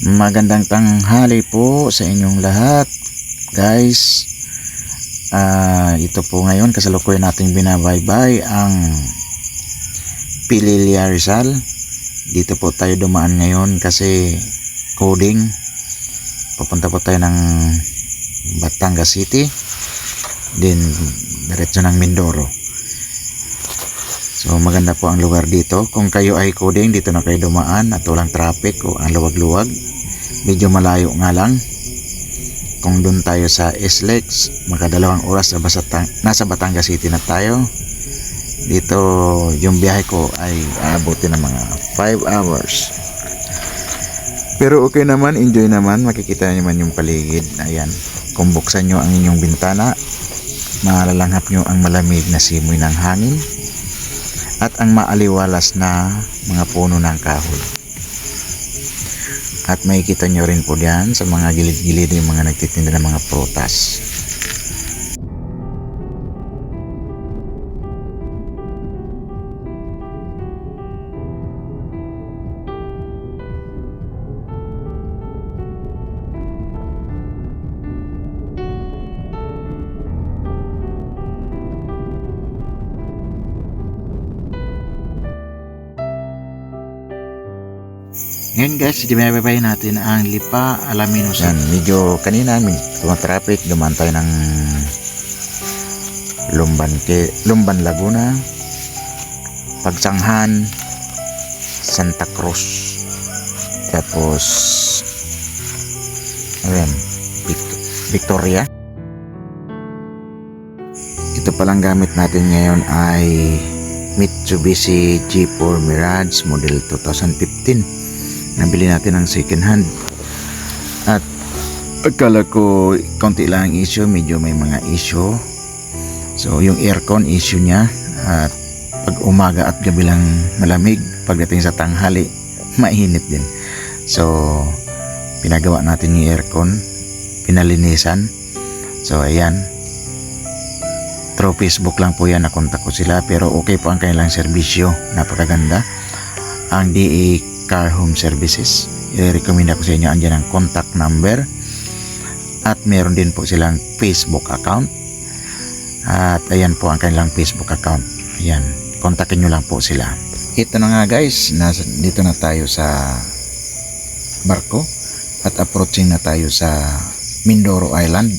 Magandang tanghali po sa inyong lahat, guys. Ito po ngayon kasalukuyan nating binabaybay ang Pililya Rizal. Dito po tayo dumaan ngayon kasi coding. Papunta po tayo ng Batangas City, din diretso ng Mindoro. So maganda po ang lugar dito. Kung kayo ay coding, dito na kayo dumaan at walang traffic o ang luwag-luwag. Medyo malayo nga lang. Kung doon tayo sa SLEX, makadalawang oras nasa Batangas City na tayo. Dito yung biyahe ko ay aabutin ng mga 5 hours. Pero okay naman, enjoy naman. Makikita naman yung paligid. Ayan, kung buksan nyo ang inyong bintana, malalanghap nyo ang malamig na simoy ng hangin at ang maaliwalas na mga puno ng kahoy. At makikita nyo rin po diyan sa mga gilid-gilid yung mga nagtitinda ng mga prutas. Ngayon guys, dinababay natin ang Lipa Alaminos. Yan, medyo kanina traffic, dumaan tayo ng Lumban Laguna, Pagsanghan, Santa Cruz, tapos ayan, Victoria. Ito palang gamit natin ngayon ay Mitsubishi G4 Mirage model 2015. Nabili natin ng second hand at akala ko konti lang ang issue, medyo may mga issue. So yung aircon issue niya, at pag umaga at gabi lang malamig, pagdating sa tanghali mainit din. So pinagawa natin yung aircon, pinalinisan. So ayan, through Facebook lang po yan, nakontak ko sila, pero okay po ang kanilang serbisyo, napakaganda. Ang DA Car Home Services, i-recommend ako sa inyo. Andyan ang contact number at meron din po silang Facebook account, at ayan po ang kanilang Facebook account. Ayan, kontakin nyo lang po sila. Ito na nga guys, dito na tayo sa barko at approaching na tayo sa Mindoro Island.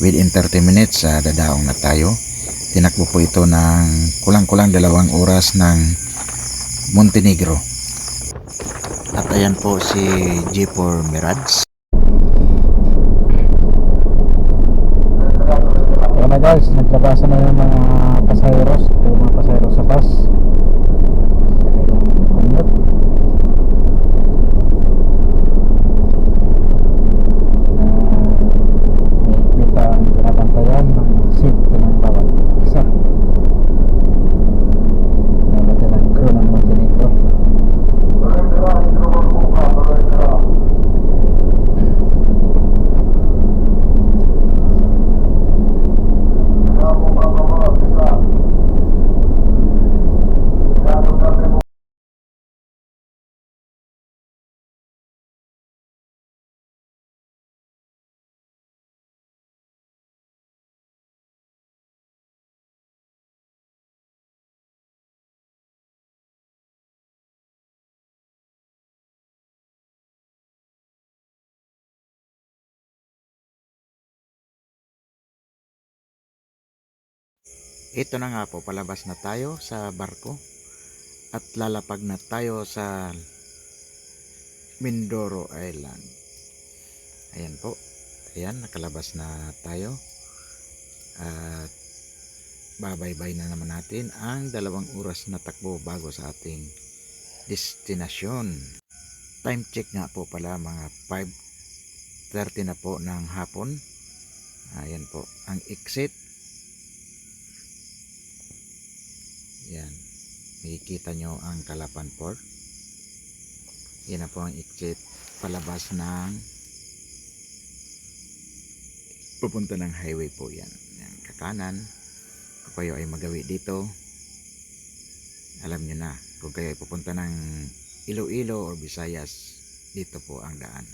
Within 30 minutes dadaong na tayo. Tinakbo po ito ng kulang-kulang 2 oras ng Montenegro. At ayan po si G4 Mirage. Ayan na guys, naglabasan na yung mga pasaheros, sa bus. Kita ang binabantayan ng safety ng bawat isa. Natin ang crew ng Montenegro. Ito na nga po, palabas na tayo sa barko at lalapag na tayo sa Mindoro Island. Ayan po, ayan, nakalabas na tayo at babaybay na naman natin ang 2 oras na takbo bago sa ating destinasyon. Time check nga po pala, mga 5:30 na po ng hapon. Ayan po ang exit. Yan, makikita nyo ang Calapan Port. Yan na po ang exit palabas ng pupunta ng highway po. Yan, yan kakanan. Kung kayo ay magawi dito, alam nyo na. Kung kayo ay pupunta ng Iloilo or Visayas, dito po ang daan.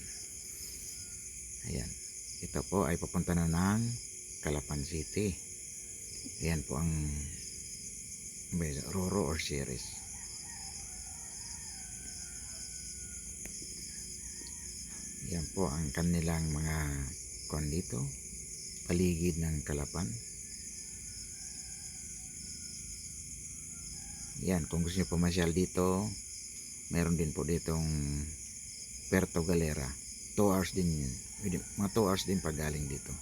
Ayan, ito po ay papunta na ng Calapan City. Ayan po ang Roro or Series. Ayan po ang kanilang mga kuwan dito, paligid ng Calapan. Yan, kung gusto nyo pumasyal dito, meron din po ditong Puerto Galera. 2 hours din yun. Mga 2 hours din pag galing dito.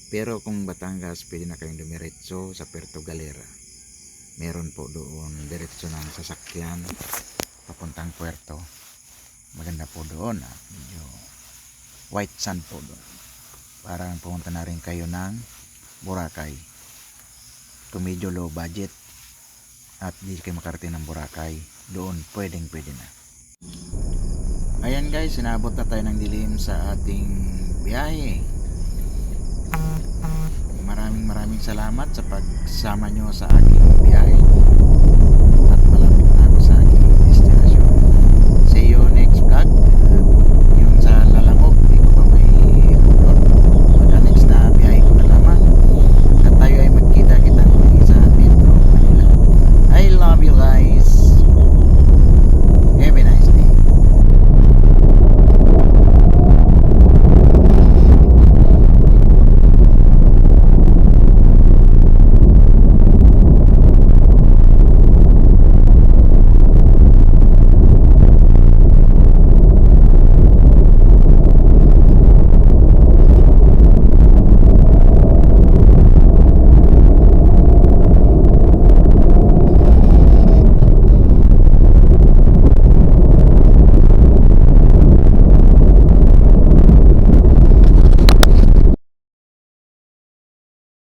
Pero kung Batangas, pwede na kayong dumiretso sa Puerto Galera. Meron po doon diretso ng sasakyan papuntang Puerto. Maganda po doon. Medyo white sand po doon. Parang pumunta na rin kayo ng Boracay. Kung medyo low budget at di kayo makarating ng Boracay, doon pwede na. Ayan guys, sinabot na tayo ng dilim sa ating biyahe. Maraming salamat sa pagsama nyo sa aking biyahe.